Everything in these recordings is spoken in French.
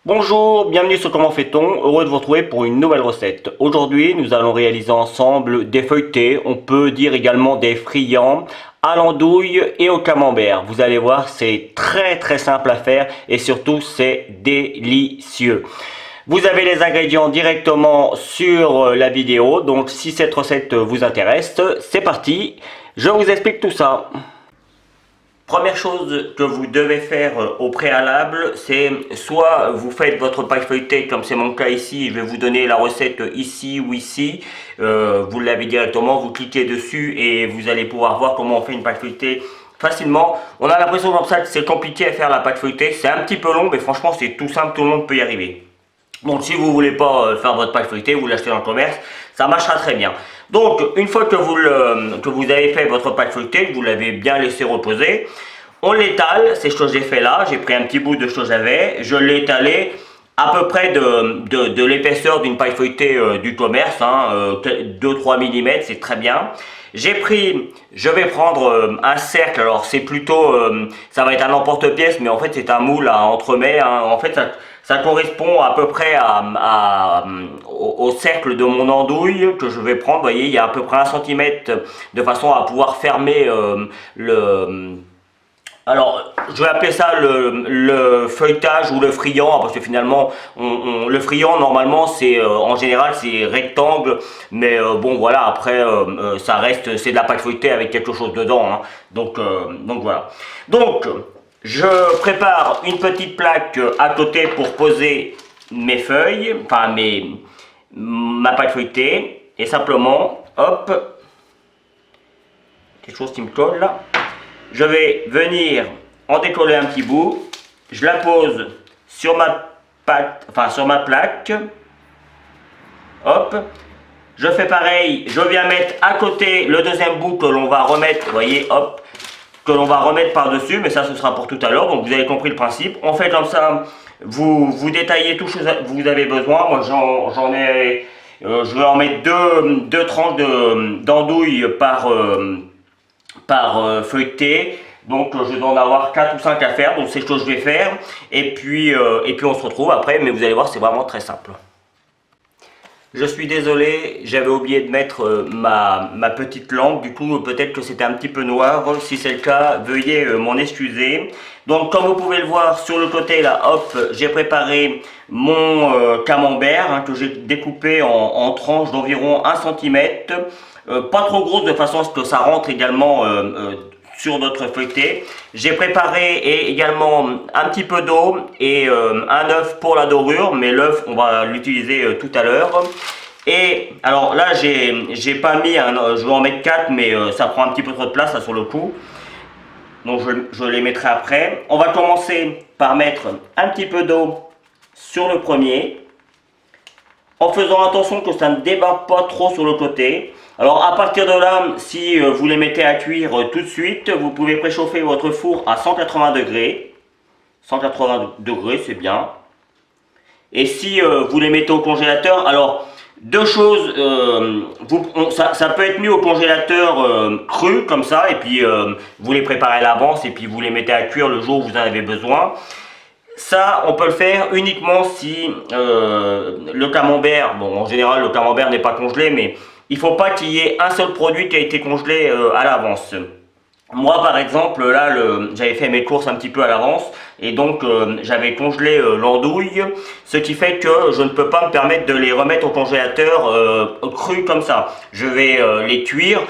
Bonjour, bienvenue sur Comment fait-on, heureux de vous retrouver pour une nouvelle recette. Aujourd'hui, nous allons réaliser ensemble des feuilletés, on peut dire également des friands, à l'andouille et au camembert. Vous allez voir, c'est très simple à faire et surtout c'est délicieux. Vous avez les ingrédients directement sur la vidéo, donc si cette recette vous intéresse, c'est parti, je vous explique tout ça. Première chose que vous devez faire au préalable, c'est soit vous faites votre pâte feuilletée comme c'est mon cas ici, je vais vous donner la recette ici ou ici, vous l'avez directement, vous cliquez dessus et vous allez pouvoir voir comment on fait une pâte feuilletée facilement. On a l'impression comme ça que c'est compliqué à faire la pâte feuilletée, c'est un petit peu long mais franchement c'est tout simple, tout le monde peut y arriver. Donc si vous voulez pas faire votre pâte feuilletée, vous l'achetez dans le commerce, ça marchera très bien. Donc une fois que vous avez fait votre pâte feuilletée, que vous l'avez bien laissé reposer, on l'étale, c'est ce que j'ai fait là, j'ai pris un petit bout de ce que j'avais, je l'ai étalé à peu près de l'épaisseur d'une paille feuilletée du commerce, 2-3 mm, c'est très bien. Je vais prendre un cercle, alors c'est plutôt, ça va être un emporte-pièce, mais en fait c'est un moule à entremets, en fait ça correspond à peu près au cercle de mon andouille que je vais prendre, vous voyez, il y a à peu près 1 cm de façon à pouvoir fermer alors, je vais appeler ça le feuilletage ou le friand, parce que finalement, le friand, normalement, c'est en général, c'est rectangle, mais bon, voilà, après, ça reste, c'est de la pâte feuilletée avec quelque chose dedans, hein. Donc voilà. Donc, je prépare une petite plaque à côté pour poser mes feuilles, enfin, ma pâte feuilletée, et simplement, hop, quelque chose qui me colle là. Je vais venir en décoller un petit bout, je la pose sur sur ma plaque, hop, je fais pareil, je viens mettre à côté le deuxième bout que l'on va remettre, vous voyez, hop, que l'on va remettre par-dessus, mais ça ce sera pour tout à l'heure, donc vous avez compris le principe. On fait comme ça, vous détaillez tout ce que vous avez besoin, moi j'en ai, je vais en mettre deux tranches d'andouille par feuilleté. Donc je dois en avoir 4 ou 5 à faire, donc c'est ce que je vais faire. Et puis on se retrouve après, mais vous allez voir, c'est vraiment très simple. Je suis désolé, j'avais oublié de mettre ma petite lampe, du coup peut-être que c'était un petit peu noir. Si c'est le cas, veuillez m'en excuser. Donc comme vous pouvez le voir sur le côté là, hop, j'ai préparé mon camembert que j'ai découpé en tranches d'environ 1 cm. Pas trop grosse de façon à ce que ça rentre également sur notre feuilleté. J'ai préparé également un petit peu d'eau et un œuf pour la dorure, mais l'œuf on va l'utiliser tout à l'heure. Et alors là j'ai pas mis, je vais en mettre 4 mais ça prend un petit peu trop de place là sur le coup. Donc je les mettrai après. On va commencer par mettre un petit peu d'eau sur le premier, en faisant attention que ça ne débarque pas trop sur le côté. Alors à partir de là, si vous les mettez à cuire tout de suite, vous pouvez préchauffer votre four à 180 degrés. 180 degrés, c'est bien. Et si vous les mettez au congélateur, alors deux choses, ça peut être mis au congélateur cru comme ça, et puis vous les préparez à l'avance, et puis vous les mettez à cuire le jour où vous en avez besoin. Ça, on peut le faire uniquement si le camembert, bon en général le camembert n'est pas congelé, mais il ne faut pas qu'il y ait un seul produit qui a été congelé à l'avance. Moi par exemple, là j'avais fait mes courses un petit peu à l'avance et donc j'avais congelé l'andouille, ce qui fait que je ne peux pas me permettre de les remettre au congélateur cru comme ça. Je vais les cuire.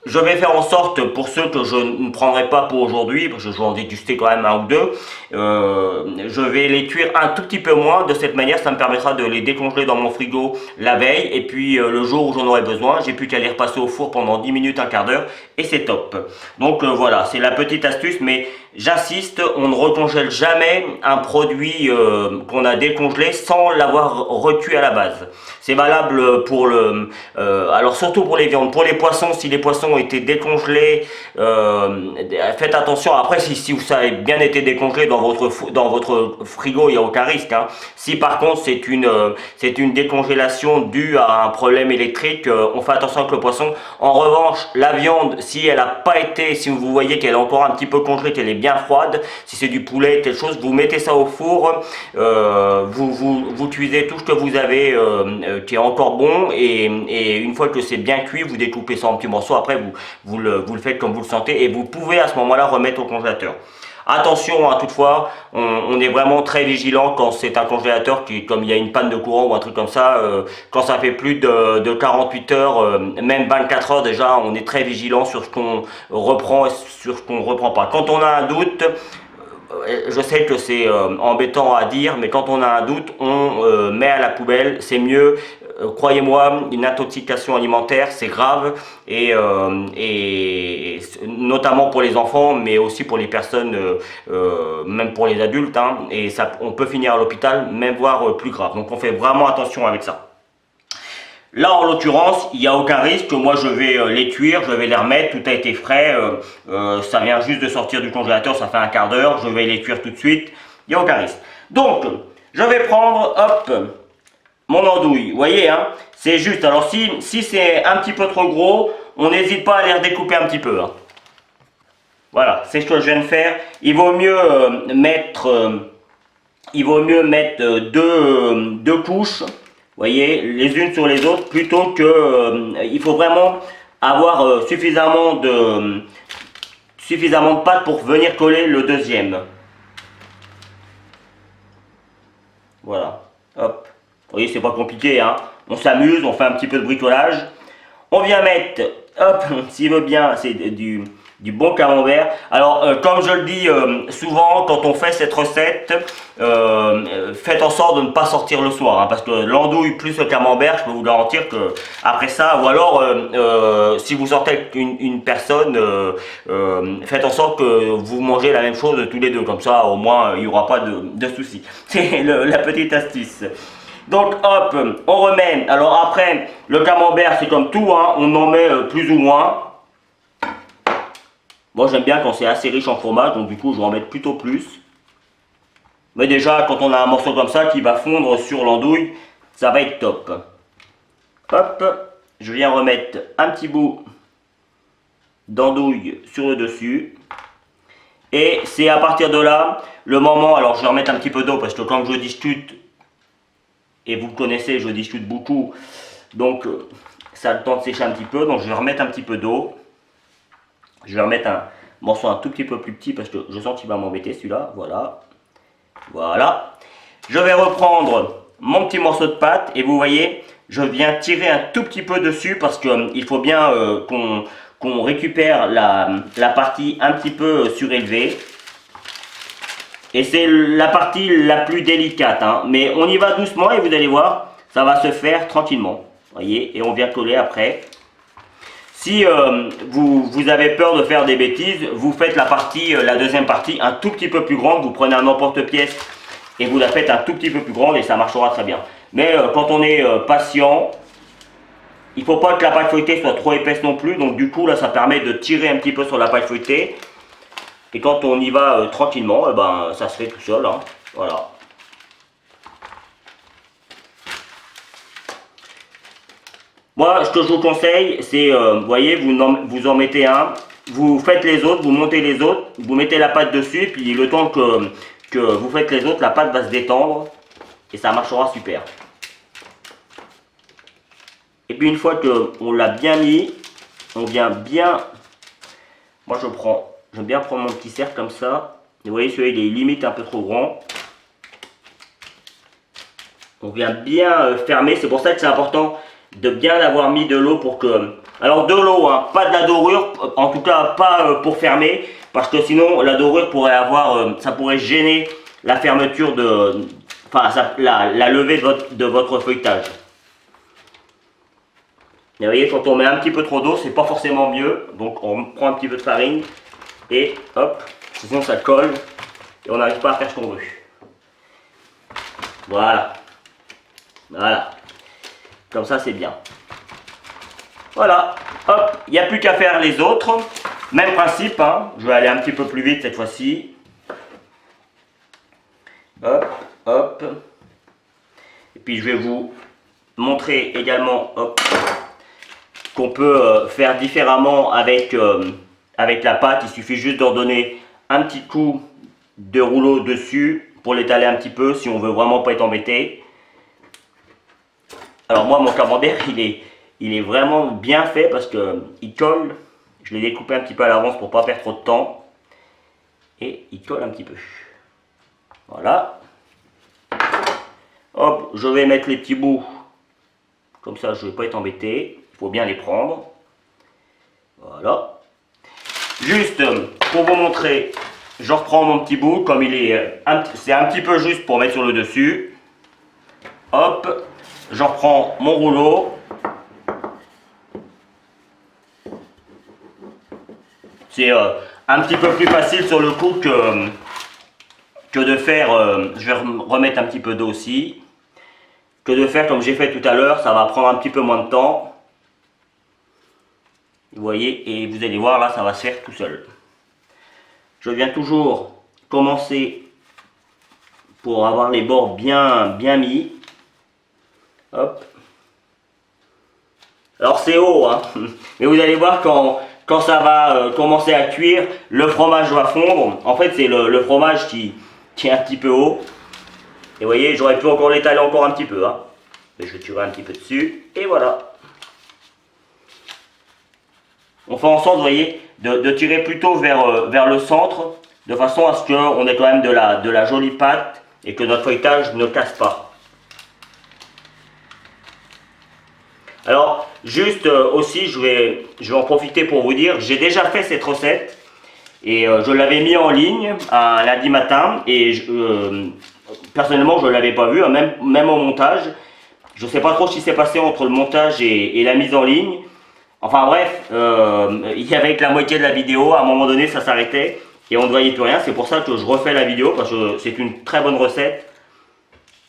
Je vais faire en sorte, pour ceux que je ne prendrai pas pour aujourd'hui, parce que je vais en déguster quand même un ou deux, je vais les cuire un tout petit peu moins. De cette manière, ça me permettra de les décongeler dans mon frigo la veille. Et puis le jour où j'en aurai besoin, j'ai plus qu'à les repasser au four pendant 10 minutes, un quart d'heure. Et c'est top. Donc voilà, c'est la petite astuce. Mais j'insiste, on ne recongèle jamais un produit qu'on a décongelé sans l'avoir recuit à la base. C'est valable pour alors surtout pour les viandes. Pour les poissons, si les poissons ont été décongelés, faites attention. Après, si ça a bien été décongelé dans votre frigo, il n'y a aucun risque, hein. Si par contre c'est une décongélation due à un problème électrique, on fait attention avec le poisson. En revanche, la viande, si elle n'a pas été, si vous voyez qu'elle est encore un petit peu congelée, qu'elle est bien froide. Si c'est du poulet, telle chose, vous mettez ça au four, vous cuisez tout ce que vous avez qui est encore bon, et une fois que c'est bien cuit, vous découpez ça en petits morceaux. Après, vous le faites comme vous le sentez, et vous pouvez à ce moment-là remettre au congélateur. Attention, hein, toutefois, on est vraiment très vigilant quand c'est un congélateur qui, comme il y a une panne de courant ou un truc comme ça, quand ça fait plus de 48 heures, même 24 heures déjà, on est très vigilant sur ce qu'on reprend et sur ce qu'on ne reprend pas. Quand on a un doute, je sais que c'est embêtant à dire, mais quand on a un doute, on met à la poubelle, c'est mieux. Croyez-moi, une intoxication alimentaire, c'est grave, et notamment pour les enfants, mais aussi pour les personnes, même pour les adultes, hein, et ça, on peut finir à l'hôpital, même voire plus grave. Donc on fait vraiment attention avec ça. Là, en l'occurrence, il n'y a aucun risque. Moi, je vais les cuire, je vais les remettre. Tout a été frais. Ça vient juste de sortir du congélateur, ça fait un quart d'heure. Je vais les cuire tout de suite. Il n'y a aucun risque. Donc, je vais prendre, hop, mon andouille. Vous voyez, hein, c'est juste. Alors, si c'est un petit peu trop gros, on n'hésite pas à les redécouper un petit peu. Hein. Voilà, c'est ce que je viens de faire. Il vaut mieux mettre deux couches. Vous voyez, les unes sur les autres, plutôt que il faut vraiment avoir suffisamment de pâte pour venir coller le deuxième. Voilà, hop. Vous voyez, c'est pas compliqué, hein. On s'amuse, on fait un petit peu de bricolage. On vient mettre, hop, s'il veut bien, c'est du bon camembert. Alors, comme je le dis souvent, quand on fait cette recette, faites en sorte de ne pas sortir le soir, hein, parce que l'andouille plus le camembert, je peux vous garantir que après ça, ou alors si vous sortez avec une personne, faites en sorte que vous mangez la même chose tous les deux, comme ça au moins il n'y aura pas de soucis. C'est la petite astuce. Donc hop, on remet. Alors après, le camembert c'est comme tout, hein, on en met plus ou moins. Moi j'aime bien quand c'est assez riche en fromage, donc du coup je vais en mettre plutôt plus. Mais déjà quand on a un morceau comme ça qui va fondre sur l'andouille, ça va être top. Hop, je viens remettre un petit bout d'andouille sur le dessus. Et c'est à partir de là, le moment, alors je vais remettre un petit peu d'eau parce que quand je discute, et vous le connaissez, je discute beaucoup, donc ça a le temps de sécher un petit peu, donc je vais remettre un petit peu d'eau. Je vais remettre un morceau un tout petit peu plus petit parce que je sens qu'il va m'embêter celui-là, voilà. Voilà. Je vais reprendre mon petit morceau de pâte et vous voyez, je viens tirer un tout petit peu dessus parce qu'il faut bien qu'on récupère la partie un petit peu surélevée. Et c'est la partie la plus délicate, hein. Mais on y va doucement et vous allez voir, ça va se faire tranquillement. Voyez, et on vient coller après. Si vous avez peur de faire des bêtises, vous faites la deuxième partie un tout petit peu plus grande. Vous prenez un emporte-pièce et vous la faites un tout petit peu plus grande et ça marchera très bien. Mais quand on est patient, il ne faut pas que la pâte feuilletée soit trop épaisse non plus. Donc du coup là ça permet de tirer un petit peu sur la pâte feuilletée. Et quand on y va tranquillement, ben, ça se fait tout seul. Hein. Voilà. Moi, ce que je vous conseille, c'est, vous voyez, vous en mettez un, vous faites les autres, vous montez les autres, vous mettez la pâte dessus, et puis le temps que vous faites les autres, la pâte va se détendre, et ça marchera super. Et puis une fois qu'on l'a bien mis, on vient bien, moi j'aime bien prendre mon petit cercle comme ça, et vous voyez, celui-là il est limite un peu trop grand. On vient bien fermer, c'est pour ça que c'est important de bien avoir mis de l'eau pour que... Alors de l'eau, hein, pas de la dorure, en tout cas pas pour fermer, parce que sinon la dorure pourrait avoir, ça pourrait gêner la fermeture de... Enfin, la levée de votre feuilletage. Et vous voyez, quand on met un petit peu trop d'eau, c'est pas forcément mieux, donc on prend un petit peu de farine, et hop, sinon ça colle, et on n'arrive pas à faire ce qu'on veut. Voilà. Voilà. Comme ça, c'est bien. Voilà. Hop. Il n'y a plus qu'à faire les autres. Même principe. Hein. Je vais aller un petit peu plus vite cette fois-ci. Hop. Hop. Et puis, je vais vous montrer également qu'on peut faire différemment avec la pâte. Il suffit juste d'en donner un petit coup de rouleau dessus pour l'étaler un petit peu si on veut vraiment pas être embêté. Alors moi, mon camembert, il est vraiment bien fait parce que il colle. Je l'ai découpé un petit peu à l'avance pour pas perdre trop de temps. Et il colle un petit peu. Voilà. Hop, je vais mettre les petits bouts. Comme ça, je ne vais pas être embêté. Il faut bien les prendre. Voilà. Juste pour vous montrer, je reprends mon petit bout comme il est. C'est un petit peu juste pour mettre sur le dessus. Hop. Je reprends mon rouleau. C'est un petit peu plus facile sur le coup que de faire, je vais remettre un petit peu d'eau aussi, que de faire comme j'ai fait tout à l'heure. Ça va prendre un petit peu moins de temps. Vous voyez, et vous allez voir là, ça va se faire tout seul. Je viens toujours commencer pour avoir les bords bien mis. Hop. Alors c'est haut, hein, mais vous allez voir quand ça va commencer à cuire, le fromage va fondre. En fait, c'est le fromage qui est un petit peu haut. Et vous voyez, j'aurais pu encore l'étaler encore un petit peu. Hein. Mais je vais tirer un petit peu dessus. Et voilà. On fait en sorte, vous voyez, de tirer plutôt vers le centre, de façon à ce qu'on ait quand même de la jolie pâte et que notre feuilletage ne casse pas. Alors, juste aussi, je vais en profiter pour vous dire, j'ai déjà fait cette recette et je l'avais mis en ligne un lundi matin et personnellement, je ne l'avais pas vu, hein, même au montage. Je ne sais pas trop ce qui s'est passé entre le montage et la mise en ligne. Enfin bref, il y avait que la moitié de la vidéo, à un moment donné, ça s'arrêtait et on ne voyait plus rien. C'est pour ça que je refais la vidéo parce que c'est une très bonne recette.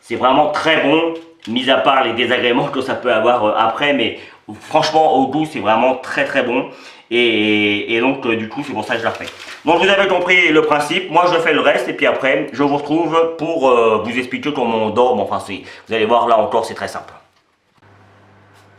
C'est vraiment très bon. Mis à part les désagréments que ça peut avoir après, mais franchement au goût c'est vraiment très bon et donc du coup c'est pour ça que je la refais. Donc vous avez compris le principe, moi je fais le reste et puis après je vous retrouve pour vous expliquer comment on dore. Enfin vous allez voir là encore c'est très simple.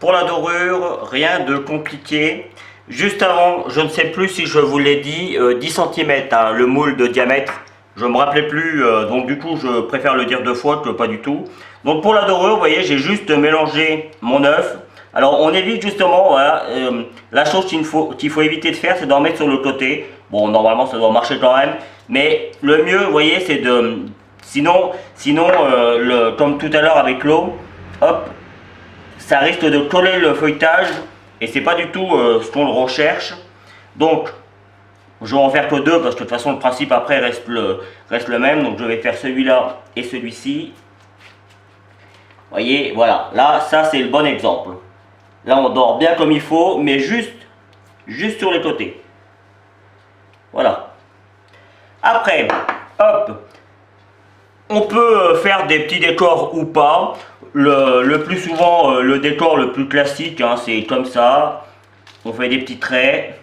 Pour la dorure, rien de compliqué. Juste avant, je ne sais plus si je vous l'ai dit, 10 cm hein, le moule de diamètre. Je ne me rappelais plus, donc du coup je préfère le dire 2 fois que pas du tout. Donc pour la dorure, vous voyez, j'ai juste mélangé mon œuf. Alors on évite justement, voilà, la chose qu'il faut éviter de faire, c'est d'en mettre sur le côté. Bon, normalement ça doit marcher quand même, mais le mieux, vous voyez, c'est de... Sinon comme tout à l'heure avec l'eau, hop, ça risque de coller le feuilletage et c'est pas du tout ce qu'on recherche. Donc je vais en faire que 2 parce que de toute façon le principe après reste le même. Donc je vais faire celui-là et celui-ci. Vous voyez, voilà, là ça c'est le bon exemple. Là on dort bien comme il faut, mais juste sur les côtés. Voilà. Après, hop, on peut faire des petits décors ou pas. Le plus souvent, le décor le plus classique, hein, c'est comme ça. On fait des petits traits.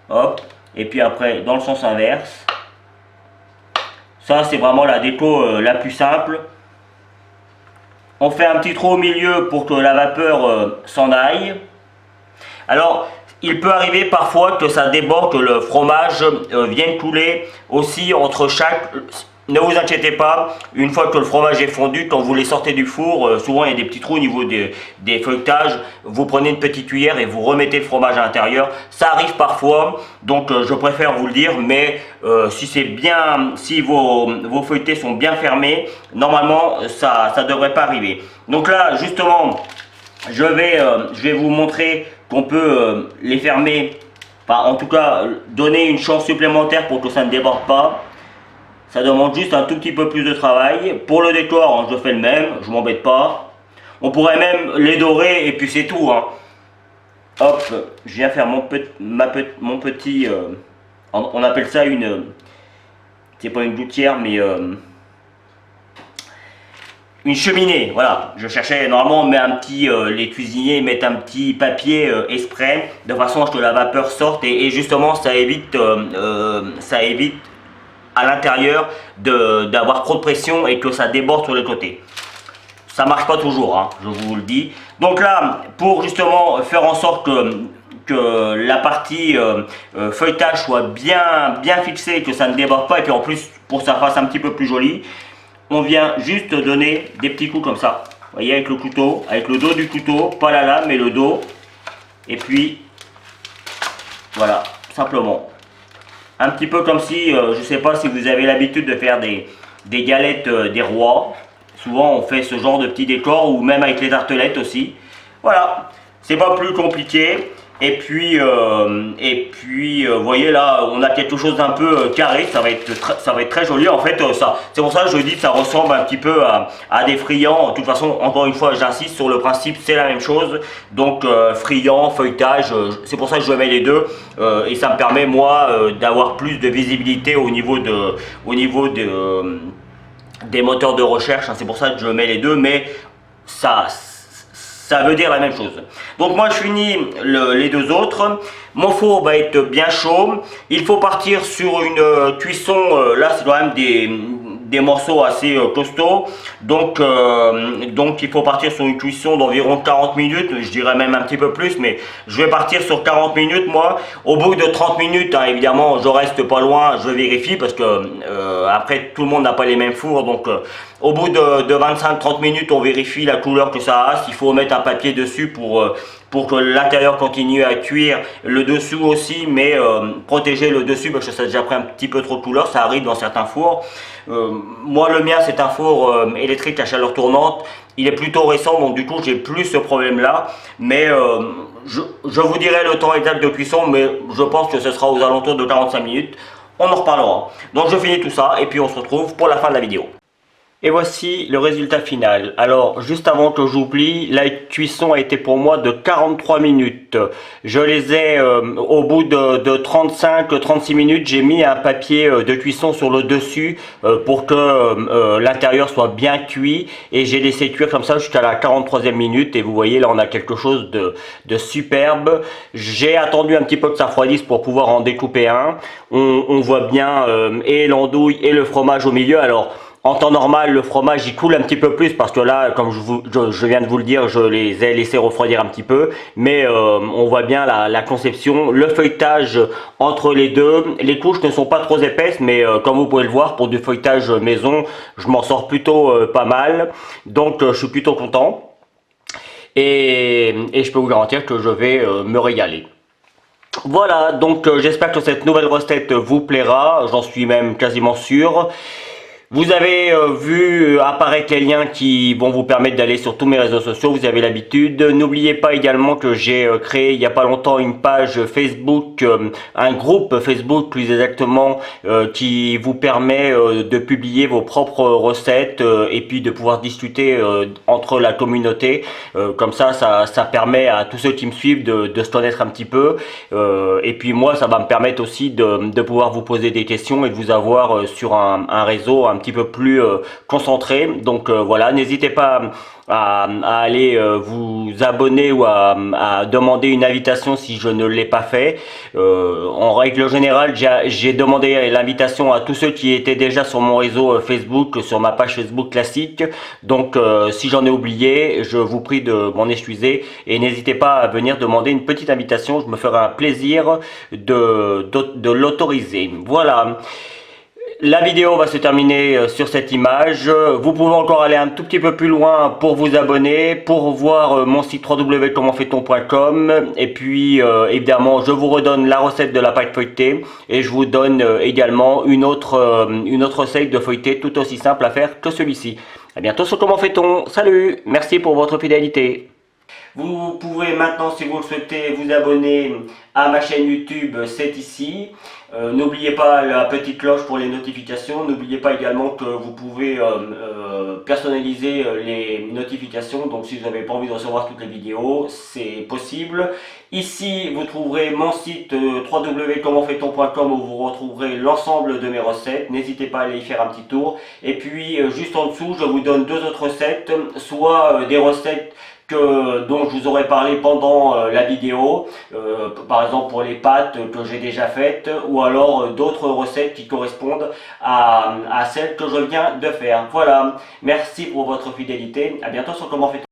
Hop. Et puis après, dans le sens inverse. Ça, c'est vraiment la déco la plus simple. On fait un petit trou au milieu pour que la vapeur s'en aille. Alors, il peut arriver parfois que ça déborde, que le fromage vienne couler aussi entre chaque... Ne vous inquiétez pas, une fois que le fromage est fondu, quand vous les sortez du four, souvent il y a des petits trous au niveau des feuilletages. Vous prenez une petite cuillère et vous remettez le fromage à l'intérieur. Ça arrive parfois, donc je préfère vous le dire, mais si vos feuilletés sont bien fermés, normalement ça ne devrait pas arriver. Donc là, justement, je vais vous montrer qu'on peut les fermer, enfin, en tout cas donner une chance supplémentaire pour que ça ne déborde pas. Ça demande juste un tout petit peu plus de travail. Pour le décor, hein, je fais le même, je m'embête pas. On pourrait même les dorer et puis c'est tout. Hein. Hop, je viens faire mon petit... on appelle ça une... c'est pas une gouttière, mais... une cheminée, voilà. Je cherchais, normalement on met un petit... les cuisiniers mettent un petit papier exprès, de façon à ce que la vapeur sorte. Et justement, ça évite à l'intérieur d'avoir trop de pression et que ça déborde sur les côtés. Ça marche pas toujours, hein, je vous le dis. Donc là, pour justement faire en sorte que la partie feuilletage soit bien fixée, que ça ne déborde pas, et puis en plus pour que ça fasse un petit peu plus joli, on vient juste donner des petits coups comme ça. Vous voyez, avec le couteau, avec le dos du couteau, pas la lame mais le dos, et puis voilà, simplement. Un petit peu comme si, je ne sais pas si vous avez l'habitude de faire des galettes des rois. Souvent on fait ce genre de petits décors, ou même avec les tartelettes aussi. Voilà, c'est pas plus compliqué. Et puis, vous voyez là, on a quelque chose d'un peu carré, ça va être très joli. En fait, c'est pour ça que je dis que ça ressemble un petit peu à des friands. De toute façon, encore une fois, j'insiste sur le principe, c'est la même chose. Donc, friand, feuilletage, c'est pour ça que je mets les deux. Et ça me permet, moi, d'avoir plus de visibilité au niveau des moteurs de recherche. C'est pour ça que je mets les deux, mais ça veut dire la même chose. Donc moi je finis les deux autres. Mon four va être bien chaud. Il faut partir sur une cuisson, là c'est quand même des morceaux assez costauds. Donc il faut partir sur une cuisson d'environ 40 minutes. Je dirais même un petit peu plus, mais je vais partir sur 40 minutes moi. Au bout de 30 minutes, hein, évidemment je reste pas loin, je vérifie parce que après tout le monde n'a pas les mêmes fours. Donc au bout de 25-30 minutes, on vérifie la couleur que ça a. S'il faut mettre un papier dessus pour que l'intérieur continue à cuire, le dessous aussi, mais protéger le dessus parce que ça a déjà pris un petit peu trop de couleur, ça arrive dans certains fours. Moi le mien c'est un four électrique à chaleur tournante, il est plutôt récent donc du coup j'ai plus ce problème là, mais je vous dirai le temps exact de cuisson, mais je pense que ce sera aux alentours de 45 minutes, on en reparlera. Donc je finis tout ça et puis on se retrouve pour la fin de la vidéo. Et voici le résultat final. Alors, juste avant que j'oublie, la cuisson a été pour moi de 43 minutes. Je les ai, au bout de 35-36 minutes, j'ai mis un papier de cuisson sur le dessus pour que l'intérieur soit bien cuit. Et j'ai laissé cuire comme ça jusqu'à la 43e minute. Et vous voyez, là, on a quelque chose de superbe. J'ai attendu un petit peu que ça refroidisse pour pouvoir en découper un. On voit bien et l'andouille et le fromage au milieu. Alors, en temps normal, le fromage il coule un petit peu plus parce que là, comme je viens de vous le dire, je les ai laissés refroidir un petit peu. Mais on voit bien la conception, le feuilletage entre les deux. Les couches ne sont pas trop épaisses, mais comme vous pouvez le voir, pour du feuilletage maison, je m'en sors plutôt pas mal. Donc je suis plutôt content. Et je peux vous garantir que je vais me régaler. Voilà, donc j'espère que cette nouvelle recette vous plaira, j'en suis même quasiment sûr. Vous avez vu apparaître les liens qui vont vous permettre d'aller sur tous mes réseaux sociaux, vous avez l'habitude. N'oubliez pas également que j'ai créé il n'y a pas longtemps une page Facebook, un groupe Facebook plus exactement, qui vous permet de publier vos propres recettes et puis de pouvoir discuter entre la communauté. Comme ça permet à tous ceux qui me suivent de se connaître un petit peu. Et puis moi, ça va me permettre aussi de pouvoir vous poser des questions et de vous avoir sur un réseau un petit peu plus concentré. Donc voilà, n'hésitez pas à aller vous abonner ou à demander une invitation si je ne l'ai pas fait. En règle générale, j'ai demandé l'invitation à tous ceux qui étaient déjà sur mon réseau Facebook, sur ma page Facebook classique. Donc si j'en ai oublié, je vous prie de m'en excuser et n'hésitez pas à venir demander une petite invitation, je me ferai un plaisir de l'autoriser. Voilà. La vidéo va se terminer sur cette image. Vous pouvez encore aller un tout petit peu plus loin pour vous abonner, pour voir mon site www.commenfaitton.com. Et puis évidemment, je vous redonne la recette de la pâte feuilletée et je vous donne également une autre recette de feuilleté tout aussi simple à faire que celui-ci. À bientôt sur Comment fait-on. Salut, merci pour votre fidélité. Vous pouvez maintenant, si vous le souhaitez, vous abonner à ma chaîne YouTube, c'est ici. N'oubliez pas la petite cloche pour les notifications. N'oubliez pas également que vous pouvez personnaliser les notifications. Donc si vous n'avez pas envie de recevoir toutes les vidéos, c'est possible. Ici, vous trouverez mon site www.commenfaitton.com où vous retrouverez l'ensemble de mes recettes. N'hésitez pas à aller y faire un petit tour. Et puis, juste en dessous, je vous donne deux autres recettes. Soit des recettes dont je vous aurais parlé pendant la vidéo, par exemple pour les pâtes que j'ai déjà faites, ou alors d'autres recettes qui correspondent à celles que je viens de faire. Voilà, merci pour votre fidélité, à bientôt sur Comment fait-on.